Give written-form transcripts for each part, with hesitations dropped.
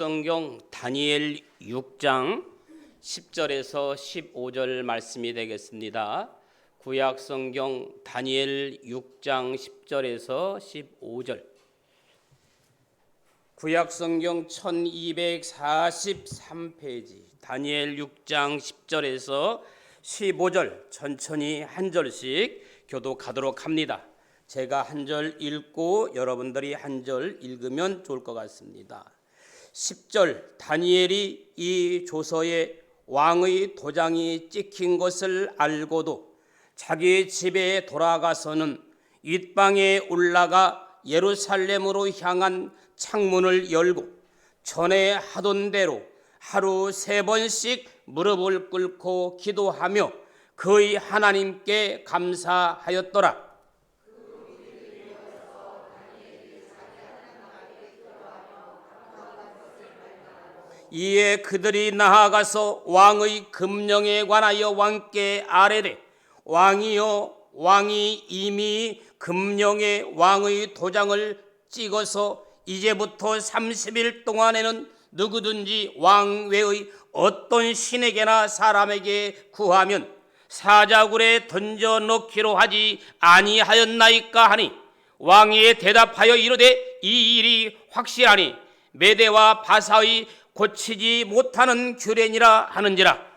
성경 다니엘 6장 10절에서 15절 말씀이 되겠습니다. 구약 성경 다니엘 6장 10절에서 15절. 구약 성경 1243페이지 다니엘 6장 10절에서 15절 천천히 한 절씩 교독하도록 합니다. 제가 한 절 읽고 여러분들이 한 절 읽으면 좋을 것 같습니다. 10절 다니엘이 이 조서에 왕의 도장이 찍힌 것을 알고도 자기 집에 돌아가서는 윗방에 올라가 예루살렘으로 향한 창문을 열고 전에 하던 대로 하루 3번씩 무릎을 꿇고 기도하며 그의 하나님께 감사하였더라. 이에 그들이 나아가서 왕의 금령에 관하여 왕께 아뢰되 왕이여, 왕이 이미 금령에 왕의 도장을 찍어서 이제부터 30일 동안에는 누구든지 왕 외의 어떤 신에게나 사람에게 구하면 사자굴에 던져 넣기로 하지 아니하였나이까 하니 왕이 대답하여 이르되 이 일이 확실하니 메대와 바사의 고치지 못하는 규례니라 하는지라.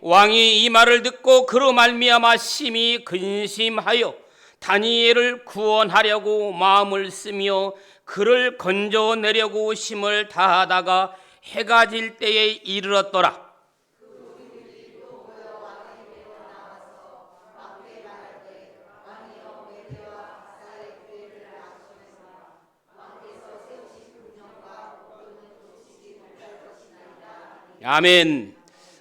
왕이 이 말을 듣고 그로 말미암아 심히 근심하여 다니엘을 구원하려고 마음을 쓰며 그를 건져내려고 힘을 다하다가 해가 질 때에 이르렀더라. 아멘.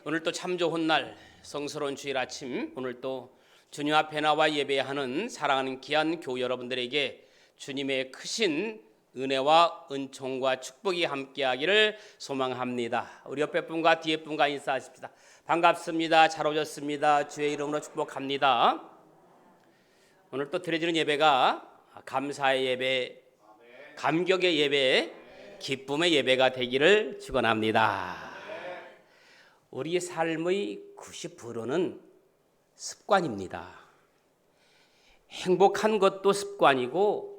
오늘 또 참 좋은 날, 성스러운 주일 아침, 오늘 또 주님 앞에 나와 예배하는 사랑하는 귀한 교우 여러분들에게 주님의 크신 은혜와 은총과 축복이 함께하기를 소망합니다. 우리 옆에 분과 뒤에 분과 인사하십시다. 반갑습니다. 잘 오셨습니다. 주의 이름으로 축복합니다. 오늘 또 드려지는 예배가 감사의 예배, 감격의 예배, 기쁨의 예배가 되기를 축원합니다. 우리 삶의 90%는 습관입니다. 행복한 것도 습관이고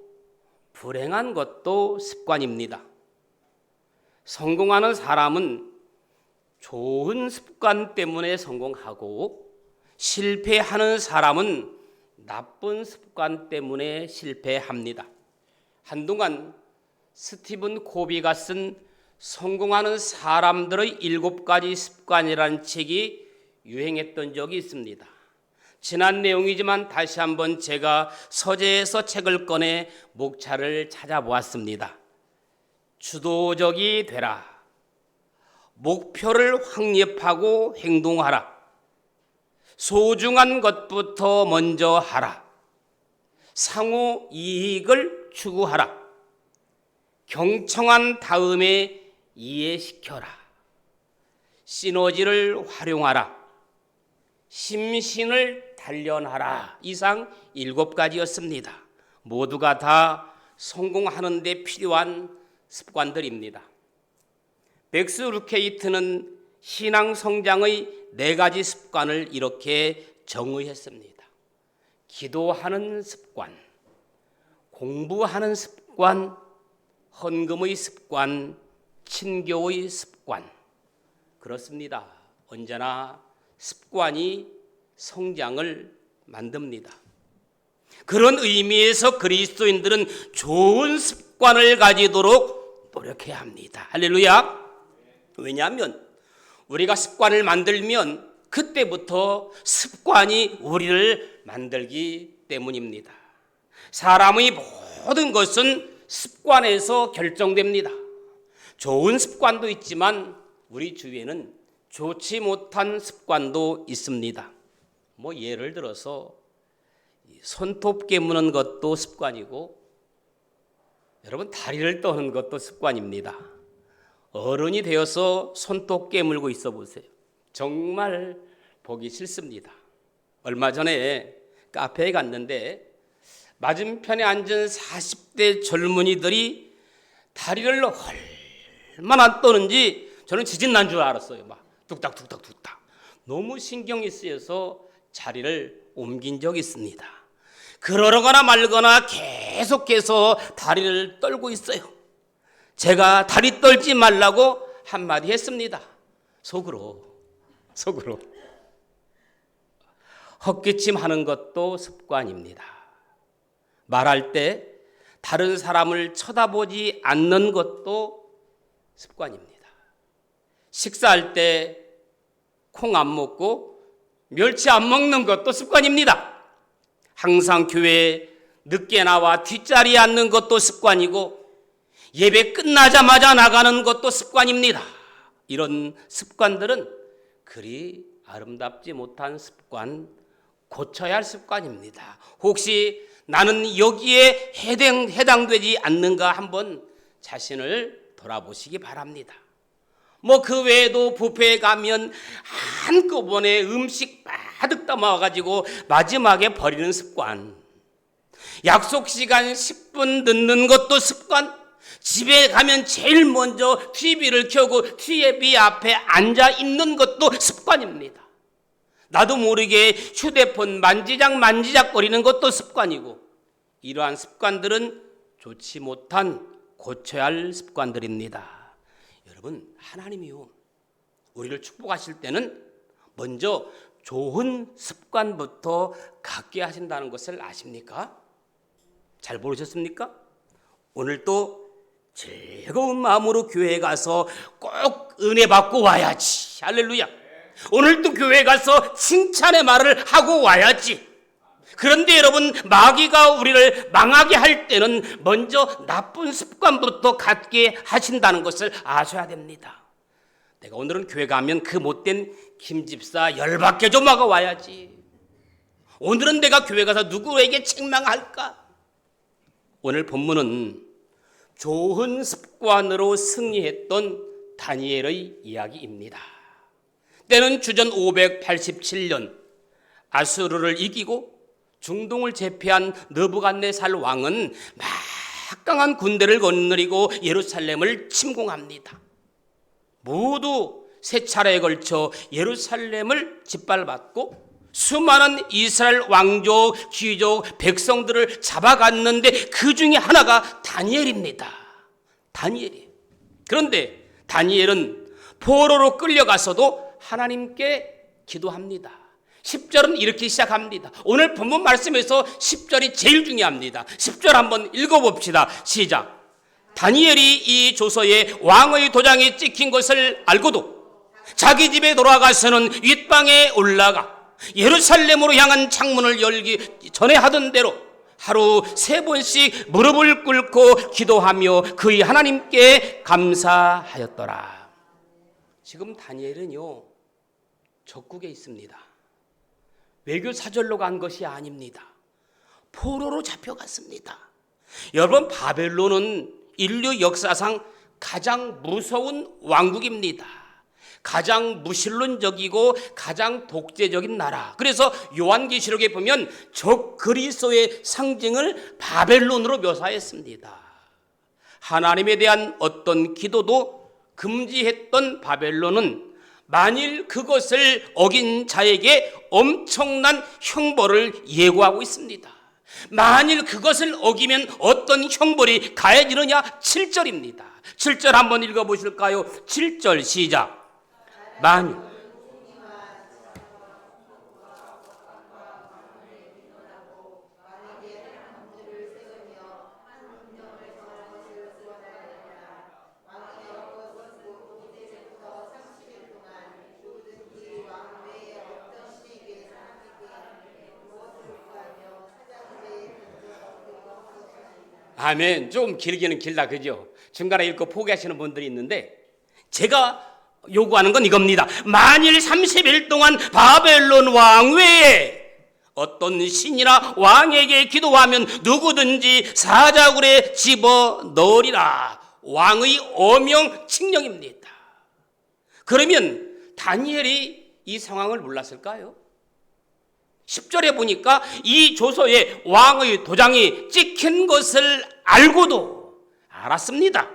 불행한 것도 습관입니다. 성공하는 사람은 좋은 습관 때문에 성공하고 실패하는 사람은 나쁜 습관 때문에 실패합니다. 한동안 스티븐 코비가 쓴 성공하는 사람들의 7가지 습관이라는 책이 유행했던 적이 있습니다. 지난 내용이지만 다시 한번 제가 서재에서 책을 꺼내 목차를 찾아보았습니다. 주도적이 되라. 목표를 확립하고 행동하라. 소중한 것부터 먼저 하라. 상호 이익을 추구하라. 경청한 다음에 이해시켜라. 시너지를 활용하라. 심신을 단련하라. 이상 7가지였습니다. 모두가 다 성공하는 데 필요한 습관들입니다. 백스 루케이트는 신앙 성장의 4가지 습관을 이렇게 정의했습니다. 기도하는 습관, 공부하는 습관, 헌금의 습관, 친교의 습관. 그렇습니다. 언제나 습관이 성장을 만듭니다. 그런 의미에서 그리스도인들은 좋은 습관을 가지도록 노력해야 합니다. 할렐루야. 왜냐하면 우리가 습관을 만들면 그때부터 습관이 우리를 만들기 때문입니다. 사람의 모든 것은 습관에서 결정됩니다. 좋은 습관도 있지만 우리 주위에는 좋지 못한 습관도 있습니다. 예를 들어서 손톱 깨무는 것도 습관이고 여러분 다리를 떠는 것도 습관입니다. 어른이 되어서 손톱 깨물고 있어 보세요. 정말 보기 싫습니다. 얼마 전에 카페에 갔는데 맞은편에 앉은 40대 젊은이들이 다리를 얼마나 떠는지 저는 지진 난 줄 알았어요. 막 뚝딱뚝딱뚝딱. 너무 신경이 쓰여서 자리를 옮긴 적이 있습니다. 그러거나 말거나 계속해서 다리를 떨고 있어요. 제가 다리 떨지 말라고 한마디 했습니다. 속으로. 헛기침하는 것도 습관입니다. 말할 때 다른 사람을 쳐다보지 않는 것도 습관입니다. 식사할 때 콩 안 먹고 멸치 안 먹는 것도 습관입니다. 항상 교회에 늦게 나와 뒷자리에 앉는 것도 습관이고 예배 끝나자마자 나가는 것도 습관입니다. 이런 습관들은 그리 아름답지 못한 습관, 고쳐야 할 습관입니다. 혹시 나는 여기에 해당되지 않는가 한번 자신을 돌아보시기 바랍니다. 그 외에도 뷔페에 가면 한꺼번에 음식 가득 담아가지고 마지막에 버리는 습관, 약속 시간 10분 늦는 것도 습관, 집에 가면 제일 먼저 TV를 켜고 TV 앞에 앉아 있는 것도 습관입니다. 나도 모르게 휴대폰 만지작 거리는 것도 습관이고, 이러한 습관들은 좋지 못한 고쳐야 할 습관들입니다. 여러분, 하나님이요, 우리를 축복하실 때는 먼저 좋은 습관부터 갖게 하신다는 것을 아십니까? 잘 모르셨습니까? 오늘 또 즐거운 마음으로 교회에 가서 꼭 은혜 받고 와야지. 할렐루야. 오늘 또 교회에 가서 칭찬의 말을 하고 와야지. 그런데 여러분, 마귀가 우리를 망하게 할 때는 먼저 나쁜 습관부터 갖게 하신다는 것을 아셔야 됩니다. 내가 오늘은 교회 가면 그 못된 김집사 열받게 좀 하고 와야지. 오늘은 내가 교회 가서 누구에게 책망할까? 오늘 본문은 좋은 습관으로 승리했던 다니엘의 이야기입니다. 때는 주전 587년 아수르를 이기고 중동을 제패한 느부갓네살 왕은 막강한 군대를 거느리고 예루살렘을 침공합니다. 모두 세 차례에 걸쳐 예루살렘을 짓밟았고 수많은 이스라엘 왕족, 귀족, 백성들을 잡아갔는데 그 중에 하나가 다니엘입니다. 다니엘이에요. 그런데 다니엘은 포로로 끌려가서도 하나님께 기도합니다. 10절은 이렇게 시작합니다. 오늘 본문 말씀에서 10절이 제일 중요합니다. 10절 한번 읽어봅시다. 시작. 다니엘이 이 조서에 왕의 도장이 찍힌 것을 알고도 자기 집에 돌아가서는 윗방에 올라가 예루살렘으로 향한 창문을 열기 전에 하던 대로 하루 3번씩 무릎을 꿇고 기도하며 그의 하나님께 감사하였더라. 지금 다니엘은요, 적국에 있습니다. 외교 사절로 간 것이 아닙니다. 포로로 잡혀갔습니다. 여러분, 바벨론은 인류 역사상 가장 무서운 왕국입니다. 가장 무신론적이고 가장 독재적인 나라. 그래서 요한계시록에 보면 적 그리스도의 상징을 바벨론으로 묘사했습니다. 하나님에 대한 어떤 기도도 금지했던 바벨론은 만일 그것을 어긴 자에게 엄청난 형벌을 예고하고 있습니다. 만일 그것을 어기면 어떤 형벌이 가해지느냐? 7절입니다. 7절 한번 읽어보실까요? 7절 시작. 만일 아멘. 좀 길기는 길다, 그죠? 중간에 읽고 포기하시는 분들이 있는데 제가 요구하는 건 이겁니다. 만일 30일 동안 바벨론 왕 외에 어떤 신이나 왕에게 기도하면 누구든지 사자굴에 집어 넣으리라. 왕의 어명 칙령입니다. 그러면 다니엘이 이 상황을 몰랐을까요? 10절에 보니까 이 조서에 왕의 도장이 찍힌 것을 알고도 알았습니다.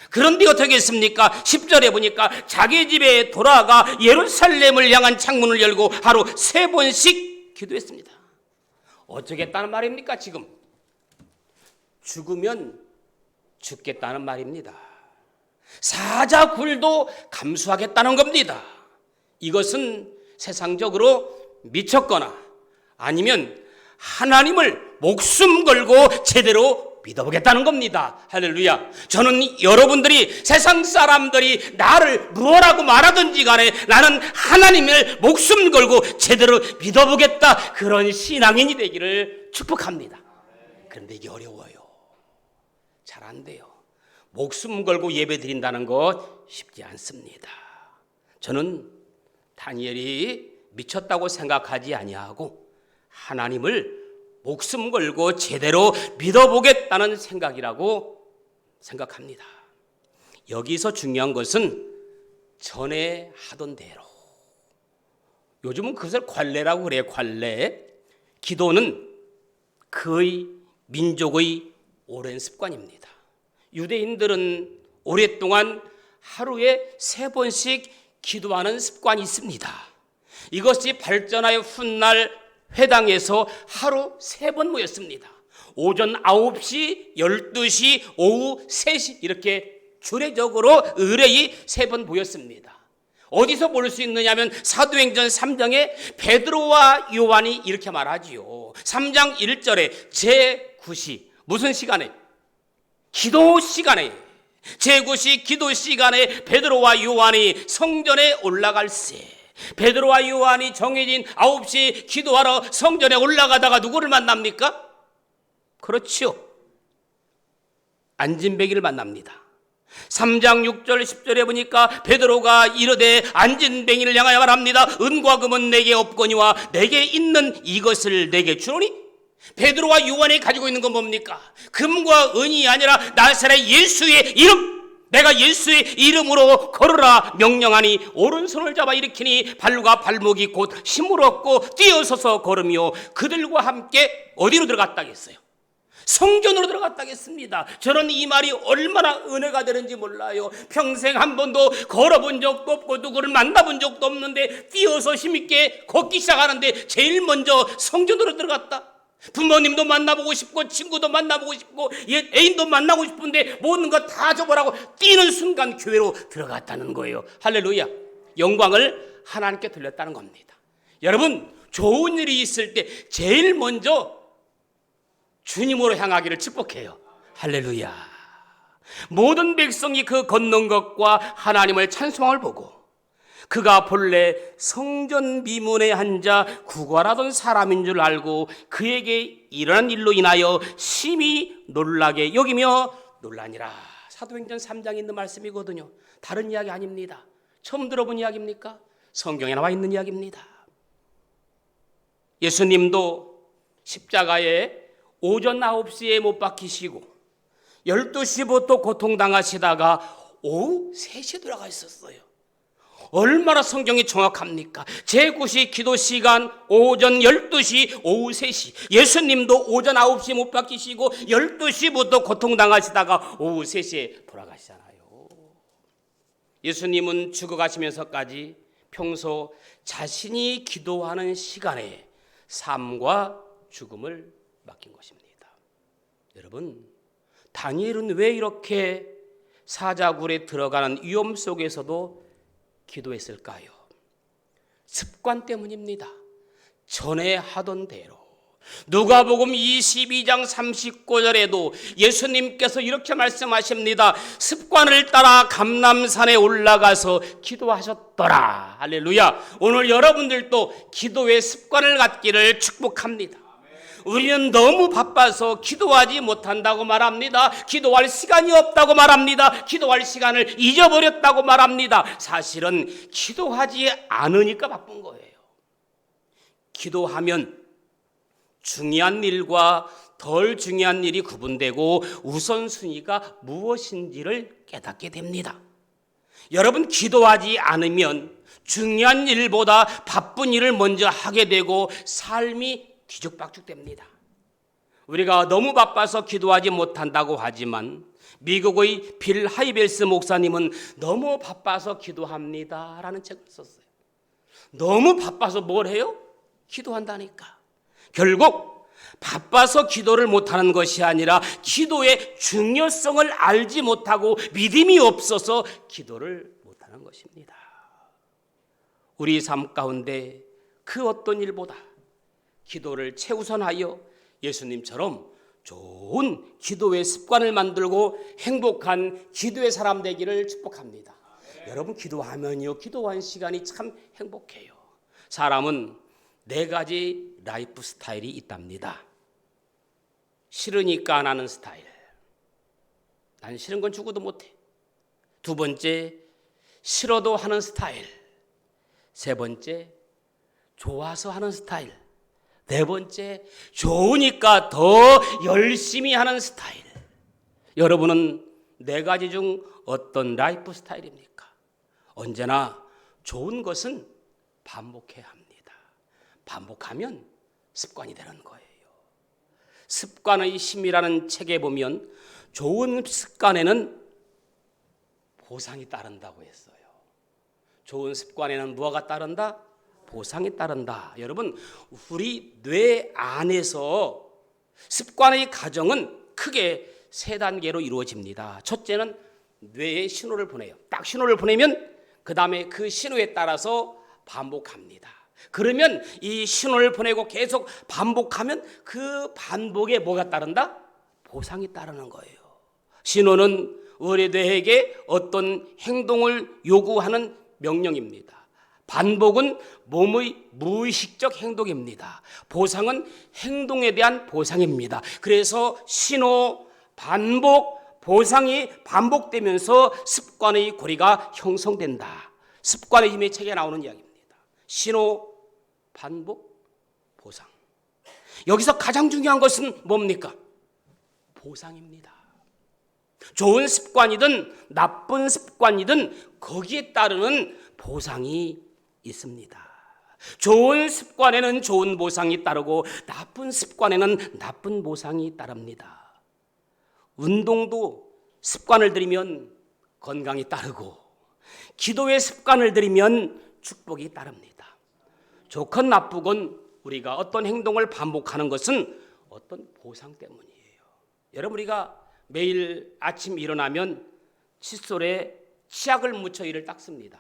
그런데 어떻게 했습니까? 10절에 보니까 자기 집에 돌아가 예루살렘을 향한 창문을 열고 하루 3번씩 기도했습니다. 어쩌겠다는 말입니까? 지금 죽으면 죽겠다는 말입니다. 사자굴도 감수하겠다는 겁니다. 이것은 세상적으로 미쳤거나 아니면 하나님을 목숨 걸고 제대로 믿어보겠다는 겁니다. 할렐루야. 저는 여러분들이 세상 사람들이 나를 무엇라고 말하든지 간에 나는 하나님을 목숨 걸고 제대로 믿어보겠다, 그런 신앙인이 되기를 축복합니다. 그런데 이게 어려워요. 잘 안 돼요. 목숨 걸고 예배 드린다는 것 쉽지 않습니다. 저는 다니엘이 미쳤다고 생각하지 아니하고 하나님을 목숨 걸고 제대로 믿어보겠다는 생각이라고 생각합니다. 여기서 중요한 것은 전에 하던 대로, 요즘은 그것을 관례라고 그래요. 관례. 기도는 그의 민족의 오랜 습관입니다. 유대인들은 오랫동안 하루에 3번씩 기도하는 습관이 있습니다. 이것이 발전하여 훗날 회당에서 하루 3번 모였습니다. 오전 9시, 12시, 오후 3시 이렇게 주례적으로 의뢰이 3번 모였습니다. 어디서 볼 수 있느냐면 사도행전 3장에 베드로와 요한이 이렇게 말하지요. 3장 1절에 제9시 무슨 시간에? 기도 시간에, 제9시 기도 시간에 베드로와 요한이 성전에 올라갈세. 베드로와 요한이 정해진 9시 기도하러 성전에 올라가다가 누구를 만납니까? 그렇지요, 안진뱅이를 만납니다. 3장 6절 10절에 보니까 베드로가 이르되 안진뱅이를 향하여 말합니다. 은과 금은 내게 없거니와 내게 있는 이것을 내게 주노니. 베드로와 요한이 가지고 있는 건 뭡니까? 금과 은이 아니라 나사렛 예수의 이름, 내가 예수의 이름으로 걸으라 명령하니 오른손을 잡아 일으키니 발과 발목이 곧 힘을 얻고 뛰어서서 걸으며 그들과 함께 어디로 들어갔다겠어요? 성전으로 들어갔다겠습니다. 저는 이 말이 얼마나 은혜가 되는지 몰라요. 평생 한 번도 걸어본 적도 없고 누구를 만나본 적도 없는데 뛰어서 힘있게 걷기 시작하는데 제일 먼저 성전으로 들어갔다. 부모님도 만나보고 싶고 친구도 만나보고 싶고 애인도 만나고 싶은데 모든 거 다 줘보라고 뛰는 순간 교회로 들어갔다는 거예요. 할렐루야. 영광을 하나님께 돌렸다는 겁니다. 여러분, 좋은 일이 있을 때 제일 먼저 주님으로 향하기를 축복해요. 할렐루야. 모든 백성이 그 걷는 것과 하나님을 찬송을 보고 그가 본래 성전 미문에 앉아 구걸하던 사람인 줄 알고 그에게 일어난 일로 인하여 심히 놀라게 여기며 놀라니라. 사도행전 3장에 있는 말씀이거든요. 다른 이야기 아닙니다. 처음 들어본 이야기입니까? 성경에 나와 있는 이야기입니다. 예수님도 십자가에 오전 9시에 못 박히시고 12시부터 고통당하시다가 오후 3시에 돌아가 있었어요. 얼마나 성경이 정확합니까? 제9시 기도 시간 오전 12시, 오후 3시. 예수님도 오전 9시 못 박히시고 12시부터 고통당하시다가 오후 3시에 돌아가시잖아요. 예수님은 죽어가시면서까지 평소 자신이 기도하는 시간에 삶과 죽음을 맡긴 것입니다. 여러분, 다니엘은 왜 이렇게 사자굴에 들어가는 위험 속에서도 기도했을까요? 습관 때문입니다. 전에 하던 대로. 누가복음 22장 39절에도 예수님께서 이렇게 말씀하십니다. 습관을 따라 감람산에 올라가서 기도하셨더라. 할렐루야. 오늘 여러분들도 기도의 습관을 갖기를 축복합니다. 우리는 너무 바빠서 기도하지 못한다고 말합니다. 기도할 시간이 없다고 말합니다. 기도할 시간을 잊어버렸다고 말합니다. 사실은 기도하지 않으니까 바쁜 거예요. 기도하면 중요한 일과 덜 중요한 일이 구분되고 우선순위가 무엇인지를 깨닫게 됩니다. 여러분, 기도하지 않으면 중요한 일보다 바쁜 일을 먼저 하게 되고 삶이 뒤죽박죽됩니다. 우리가 너무 바빠서 기도하지 못한다고 하지만 미국의 빌 하이벨스 목사님은 너무 바빠서 기도합니다 라는 책을 썼어요. 너무 바빠서 뭘 해요? 기도한다니까. 결국 바빠서 기도를 못하는 것이 아니라 기도의 중요성을 알지 못하고 믿음이 없어서 기도를 못하는 것입니다. 우리 삶 가운데 그 어떤 일보다 기도를 최우선하여 예수님처럼 좋은 기도의 습관을 만들고 행복한 기도의 사람 되기를 축복합니다. 여러분, 기도하면요, 기도한 시간이 참 행복해요. 사람은 4가지 라이프 스타일이 있답니다. 싫으니까 안 하는 스타일. 난 싫은 건 죽어도 못해. 2번째, 싫어도 하는 스타일. 3번째, 좋아서 하는 스타일. 4번째, 좋으니까 더 열심히 하는 스타일. 여러분은 4가지 중 어떤 라이프 스타일입니까? 언제나 좋은 것은 반복해야 합니다. 반복하면 습관이 되는 거예요. 습관의 힘이라는 책에 보면 좋은 습관에는 보상이 따른다고 했어요. 좋은 습관에는 무엇가 따른다? 보상이 따른다. 여러분, 우리 뇌 안에서 습관의 과정은 크게 3단계로 이루어집니다. 첫째는 뇌에 신호를 보내요. 딱 신호를 보내면 그 다음에 그 신호에 따라서 반복합니다. 그러면 이 신호를 보내고 계속 반복하면 그 반복에 뭐가 따른다? 보상이 따르는 거예요. 신호는 우리 뇌에게 어떤 행동을 요구하는 명령입니다. 반복은 몸의 무의식적 행동입니다. 보상은 행동에 대한 보상입니다. 그래서 신호, 반복, 보상이 반복되면서 습관의 고리가 형성된다. 습관의 힘의 책에 나오는 이야기입니다. 신호, 반복, 보상. 여기서 가장 중요한 것은 뭡니까? 보상입니다. 좋은 습관이든 나쁜 습관이든 거기에 따르는 보상이 있습니다. 좋은 습관에는 좋은 보상이 따르고 나쁜 습관에는 나쁜 보상이 따릅니다. 운동도 습관을 들이면 건강이 따르고 기도의 습관을 들이면 축복이 따릅니다. 좋건 나쁘건 우리가 어떤 행동을 반복하는 것은 어떤 보상 때문이에요. 여러분, 우리가 매일 아침 일어나면 칫솔에 치약을 묻혀 이를 닦습니다.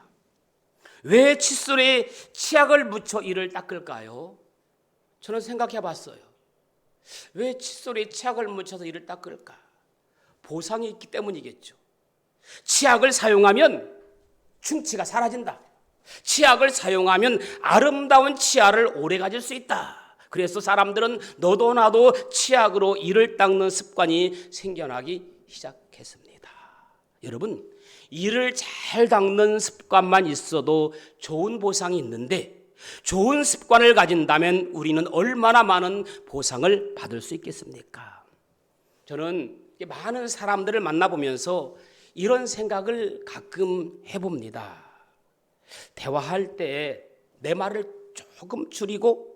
왜 칫솔에 치약을 묻혀 이를 닦을까요? 저는 생각해 봤어요. 왜 칫솔에 치약을 묻혀서 이를 닦을까? 보상이 있기 때문이겠죠. 치약을 사용하면 충치가 사라진다. 치약을 사용하면 아름다운 치아를 오래 가질 수 있다. 그래서 사람들은 너도 나도 치약으로 이를 닦는 습관이 생겨나기 시작했습니다. 여러분, 이를 잘 닦는 습관만 있어도 좋은 보상이 있는데 좋은 습관을 가진다면 우리는 얼마나 많은 보상을 받을 수 있겠습니까? 저는 많은 사람들을 만나보면서 이런 생각을 가끔 해봅니다. 대화할 때 내 말을 조금 줄이고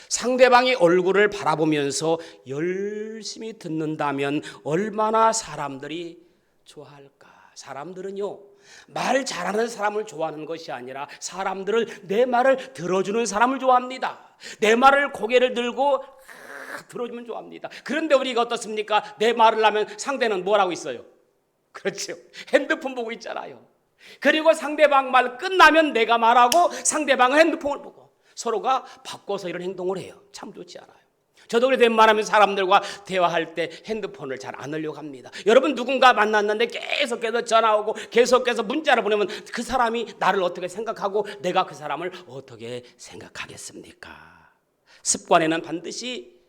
상대방의 얼굴을 바라보면서 열심히 듣는다면 얼마나 사람들이 좋아할까? 사람들은요, 말 잘하는 사람을 좋아하는 것이 아니라 사람들을 내 말을 들어주는 사람을 좋아합니다. 내 말을 고개를 들고 들어주면 좋아합니다. 그런데 우리가 어떻습니까? 내 말을 하면 상대는 뭘 하고 있어요? 그렇죠. 핸드폰 보고 있잖아요. 그리고 상대방 말 끝나면 내가 말하고 상대방은 핸드폰을 보고 서로가 바꿔서 이런 행동을 해요. 참 좋지 않아요. 저도 그래 웬만하면 사람들과 대화할 때 핸드폰을 잘 안 하려고 합니다. 여러분, 누군가 만났는데 계속해서 전화 오고 계속해서 문자를 보내면 그 사람이 나를 어떻게 생각하고 내가 그 사람을 어떻게 생각하겠습니까? 습관에는 반드시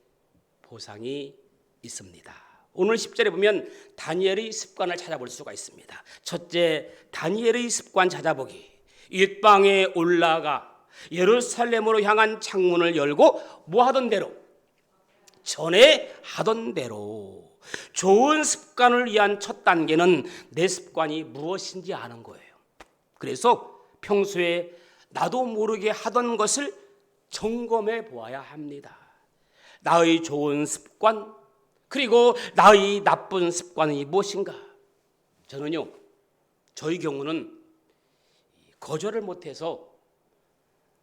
보상이 있습니다. 오늘 10절에 보면 다니엘의 습관을 찾아볼 수가 있습니다. 첫째, 다니엘의 습관 찾아보기. 윗방에 올라가 예루살렘으로 향한 창문을 열고 뭐 하던 대로? 전에 하던 대로. 좋은 습관을 위한 첫 단계는 내 습관이 무엇인지 아는 거예요. 그래서 평소에 나도 모르게 하던 것을 점검해 보아야 합니다. 나의 좋은 습관, 그리고 나의 나쁜 습관이 무엇인가? 저는요, 저희 경우는 거절을 못해서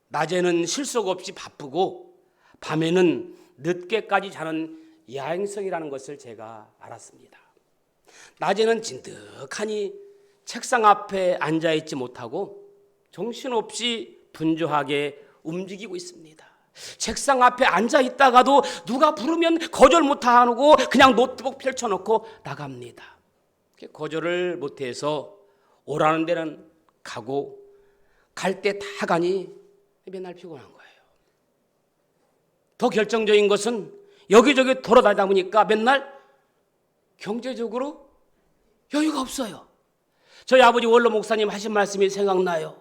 낮에는 실속 없이 바쁘고 밤에는 늦게까지 자는 야행성이라는 것을 제가 알았습니다. 낮에는 진득하니 책상 앞에 앉아있지 못하고 정신없이 분주하게 움직이고 있습니다. 책상 앞에 앉아있다가도 누가 부르면 거절 못하고 그냥 노트북 펼쳐놓고 나갑니다. 거절을 못해서 오라는 데는 가고 갈 때 다 가니 맨날 피곤한 거예요. 더 결정적인 것은 여기저기 돌아다니다 보니까 맨날 경제적으로 여유가 없어요. 저희 아버지 원로 목사님 하신 말씀이 생각나요.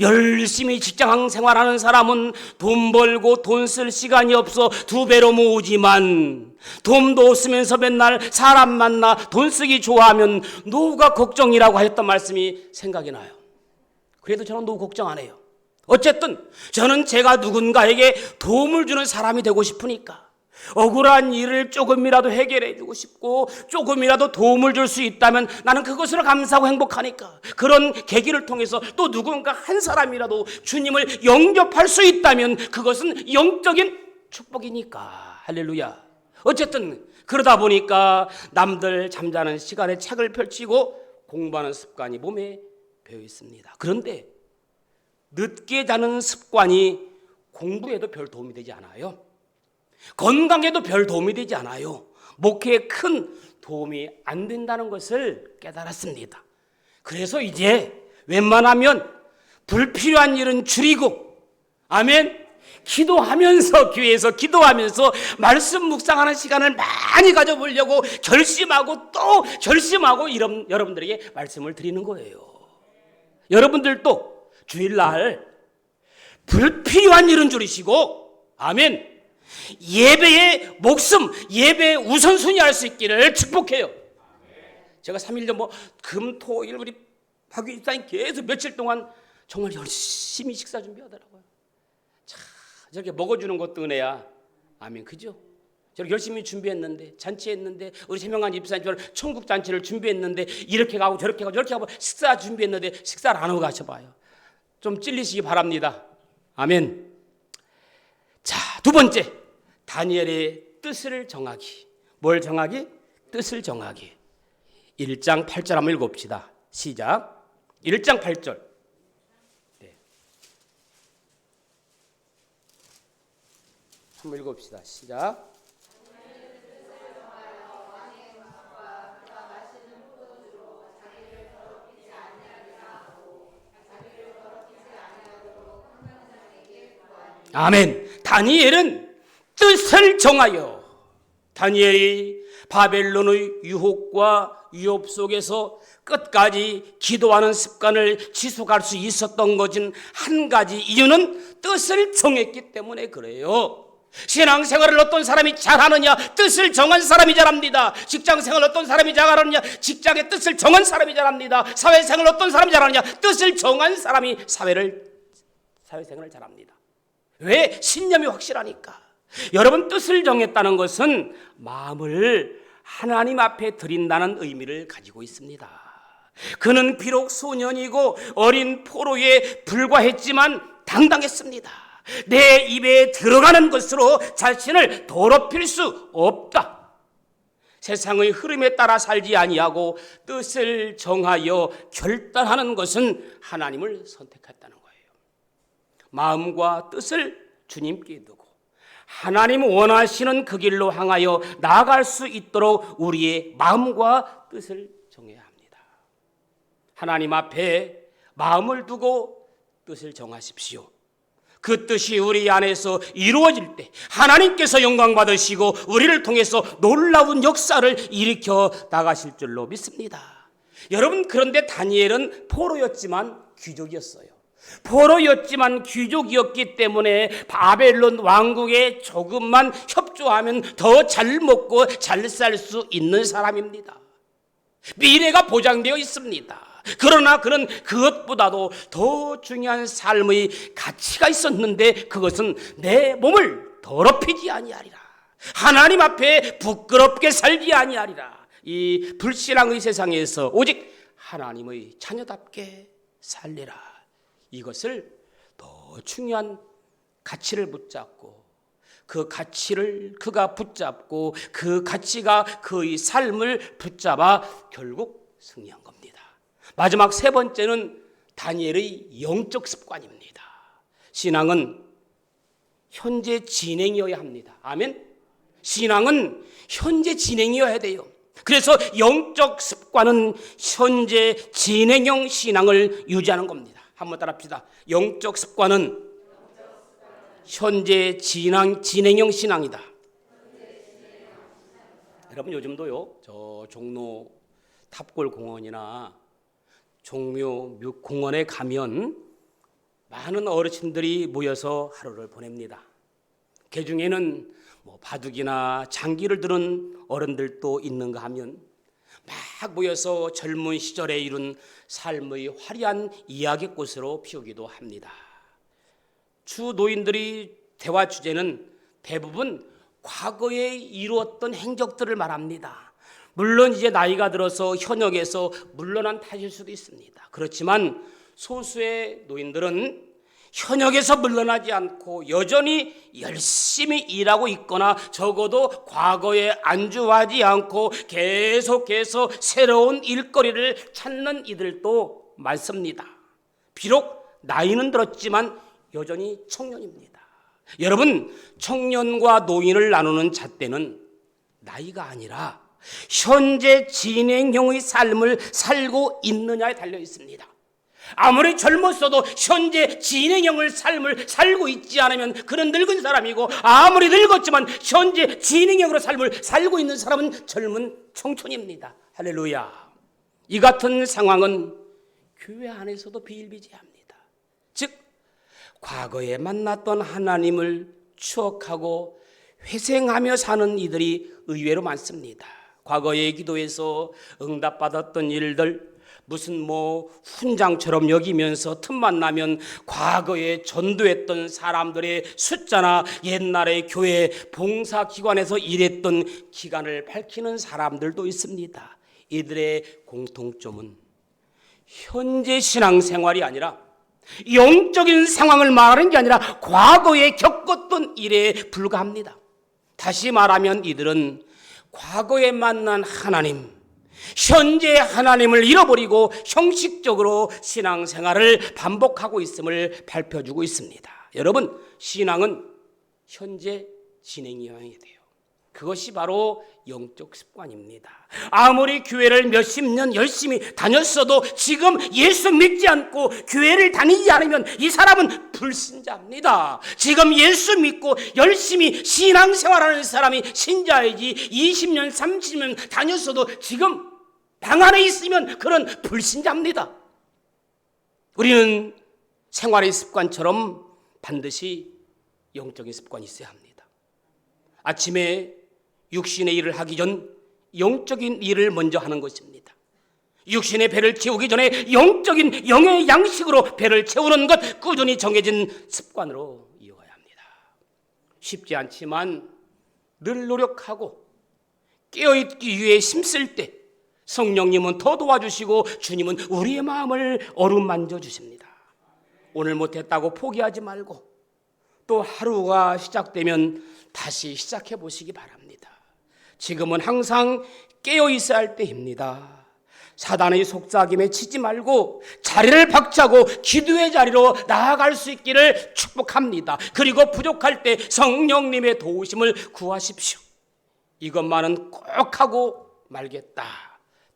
열심히 직장 생활하는 사람은 돈 벌고 돈 쓸 시간이 없어 2배로 모으지만 돈도 없으면서 맨날 사람 만나 돈 쓰기 좋아하면 노후가 걱정이라고 하셨던 말씀이 생각이 나요. 그래도 저는 노후 걱정 안 해요. 어쨌든 저는 제가 누군가에게 도움을 주는 사람이 되고 싶으니까 억울한 일을 조금이라도 해결해 주고 싶고 조금이라도 도움을 줄 수 있다면 나는 그것으로 감사하고 행복하니까 그런 계기를 통해서 또 누군가 한 사람이라도 주님을 영접할 수 있다면 그것은 영적인 축복이니까. 할렐루야. 어쨌든 그러다 보니까 남들 잠자는 시간에 책을 펼치고 공부하는 습관이 몸에 배어 있습니다. 그런데 늦게 자는 습관이 공부에도 별 도움이 되지 않아요. 건강에도 별 도움이 되지 않아요. 목회에 큰 도움이 안 된다는 것을 깨달았습니다. 그래서 이제 웬만하면 불필요한 일은 줄이고, 아멘, 기도하면서, 교회에서 기도하면서 말씀 묵상하는 시간을 많이 가져보려고 결심하고 또 결심하고 여러분들에게 말씀을 드리는 거예요. 여러분들도 주일날 불필요한 일은 줄이시고, 아멘, 예배의 목숨, 예배의 우선순위 할 수 있기를 축복해요. 제가 3일 전 금, 토, 일 우리 박유 집사님 계속 며칠 동안 정말 열심히 식사 준비하더라고요. 자, 저렇게 먹어주는 것도 은혜야. 아멘, 그죠? 저렇게 열심히 준비했는데, 잔치했는데, 우리 세명한 집사님처럼 천국 잔치를 준비했는데, 이렇게 가고 저렇게 가고 저렇게 하고 식사 준비했는데 식사를 안 하고 가셔봐요. 좀 찔리시기 바랍니다. 아멘. 자, 두 번째, 다니엘의 뜻을 정하기. 뭘 정하기? 뜻을 정하기. 1장 8절 한번 읽어봅시다. 시작. 1장 8절. 네. 한번 읽어봅시다. 시작. 아멘. 다니엘은 뜻을 정하여, 다니엘이 바벨론의 유혹과 위협 속에서 끝까지 기도하는 습관을 지속할 수 있었던 것은 한 가지 이유는 뜻을 정했기 때문에 그래요. 신앙생활을 어떤 사람이 잘하느냐? 뜻을 정한 사람이 잘합니다. 직장생활을 어떤 사람이 잘하느냐? 직장의 뜻을 정한 사람이 잘합니다. 사회생활을 어떤 사람이 잘하느냐? 뜻을 정한 사람이 사회생활을 잘합니다. 왜? 신념이 확실하니까. 여러분, 뜻을 정했다는 것은 마음을 하나님 앞에 드린다는 의미를 가지고 있습니다. 그는 비록 소년이고 어린 포로에 불과했지만 당당했습니다. 내 입에 들어가는 것으로 자신을 더럽힐 수 없다. 세상의 흐름에 따라 살지 아니하고 뜻을 정하여 결단하는 것은 하나님을 선택했다는 거예요. 마음과 뜻을 주님께 두고 하나님 원하시는 그 길로 향하여 나아갈 수 있도록 우리의 마음과 뜻을 정해야 합니다. 하나님 앞에 마음을 두고 뜻을 정하십시오. 그 뜻이 우리 안에서 이루어질 때 하나님께서 영광 받으시고 우리를 통해서 놀라운 역사를 일으켜 나가실 줄로 믿습니다. 여러분, 그런데 다니엘은 포로였지만 귀족이었어요. 포로였지만 귀족이었기 때문에 바벨론 왕국에 조금만 협조하면 더 잘 먹고 잘 살 수 있는 사람입니다. 미래가 보장되어 있습니다. 그러나 그는 그것보다도 더 중요한 삶의 가치가 있었는데 그것은 내 몸을 더럽히지 아니하리라. 하나님 앞에 부끄럽게 살지 아니하리라. 이 불신앙의 세상에서 오직 하나님의 자녀답게 살리라. 이것을 더 중요한 가치를 붙잡고 그 가치를 그가 붙잡고 그 가치가 그의 삶을 붙잡아 결국 승리한 겁니다. 마지막 세 번째는 다니엘의 영적 습관입니다. 신앙은 현재 진행이어야 합니다. 아멘. 신앙은 현재 진행이어야 돼요. 그래서 영적 습관은 현재 진행형 신앙을 유지하는 겁니다. 한번 따라합시다. 영적 습관은 현재 진행형 신앙이다. 여러분 요즘도요, 저 종로 탑골 공원이나 종묘 공원에 가면 많은 어르신들이 모여서 하루를 보냅니다. 그 중에는 바둑이나 장기를 두는 어른들도 있는가 하면 막 모여서 젊은 시절에 이룬 삶의 화려한 이야기꽃으로 피우기도 합니다. 주 노인들이 대화 주제는 대부분 과거에 이루었던 행적들을 말합니다. 물론 이제 나이가 들어서 현역에서 물러난 탓일 수도 있습니다. 그렇지만 소수의 노인들은 현역에서 물러나지 않고 여전히 열심히 일하고 있거나 적어도 과거에 안주하지 않고 계속해서 새로운 일거리를 찾는 이들도 많습니다. 비록 나이는 들었지만 여전히 청년입니다. 여러분, 청년과 노인을 나누는 잣대는 나이가 아니라 현재 진행형의 삶을 살고 있느냐에 달려 있습니다. 아무리 젊었어도 현재 진행형의 삶을 살고 있지 않으면 그는 늙은 사람이고, 아무리 늙었지만 현재 진행형으로 삶을 살고 있는 사람은 젊은 청춘입니다. 할렐루야. 이 같은 상황은 교회 안에서도 비일비재합니다. 즉 과거에 만났던 하나님을 추억하고 회생하며 사는 이들이 의외로 많습니다. 과거의 기도에서 응답받았던 일들, 무슨 훈장처럼 여기면서 틈만 나면 과거에 전도했던 사람들의 숫자나 옛날에 교회 봉사기관에서 일했던 기간을 밝히는 사람들도 있습니다. 이들의 공통점은 현재 신앙생활이 아니라 영적인 상황을 말하는 게 아니라 과거에 겪었던 일에 불과합니다. 다시 말하면 이들은 과거에 만난 하나님, 현재 하나님을 잃어버리고 형식적으로 신앙생활을 반복하고 있음을 밝혀주고 있습니다. 여러분, 신앙은 현재 진행이어야 돼요. 그것이 바로 영적 습관입니다. 아무리 교회를 몇십 년 열심히 다녔어도 지금 예수 믿지 않고 교회를 다니지 않으면 이 사람은 불신자입니다. 지금 예수 믿고 열심히 신앙생활하는 사람이 신자이지, 20년 30년 다녔어도 지금 방 안에 있으면 그런 불신자입니다. 우리는 생활의 습관처럼 반드시 영적인 습관이 있어야 합니다. 아침에 육신의 일을 하기 전 영적인 일을 먼저 하는 것입니다. 육신의 배를 채우기 전에 영적인 영의 양식으로 배를 채우는 것, 꾸준히 정해진 습관으로 이어가야 합니다. 쉽지 않지만 늘 노력하고 깨어있기 위해 힘쓸 때 성령님은 더 도와주시고 주님은 우리의 마음을 어루만져 주십니다. 오늘 못했다고 포기하지 말고 또 하루가 시작되면 다시 시작해 보시기 바랍니다. 지금은 항상 깨어 있어야 할 때입니다. 사단의 속삭임에 치지 말고 자리를 박차고 기도의 자리로 나아갈 수 있기를 축복합니다. 그리고 부족할 때 성령님의 도우심을 구하십시오. 이것만은 꼭 하고 말겠다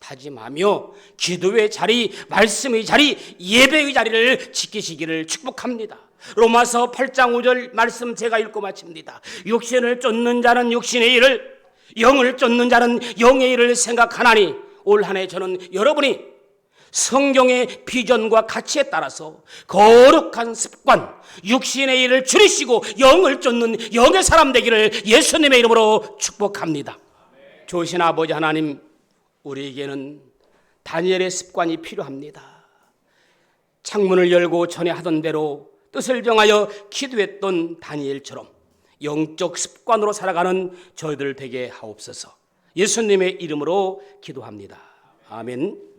다짐하며 기도의 자리, 말씀의 자리, 예배의 자리를 지키시기를 축복합니다. 로마서 8장 5절 말씀 제가 읽고 마칩니다. 육신을 쫓는 자는 육신의 일을, 영을 쫓는 자는 영의 일을 생각하나니, 올 한 해 저는 여러분이 성경의 비전과 가치에 따라서 거룩한 습관, 육신의 일을 줄이시고 영을 쫓는 영의 사람 되기를 예수님의 이름으로 축복합니다. 좋으신 아버지 하나님, 우리에게는 다니엘의 습관이 필요합니다. 창문을 열고 전에 하던 대로 뜻을 정하여 기도했던 다니엘처럼 영적 습관으로 살아가는 저희들 되게 하옵소서. 예수님의 이름으로 기도합니다. 아멘.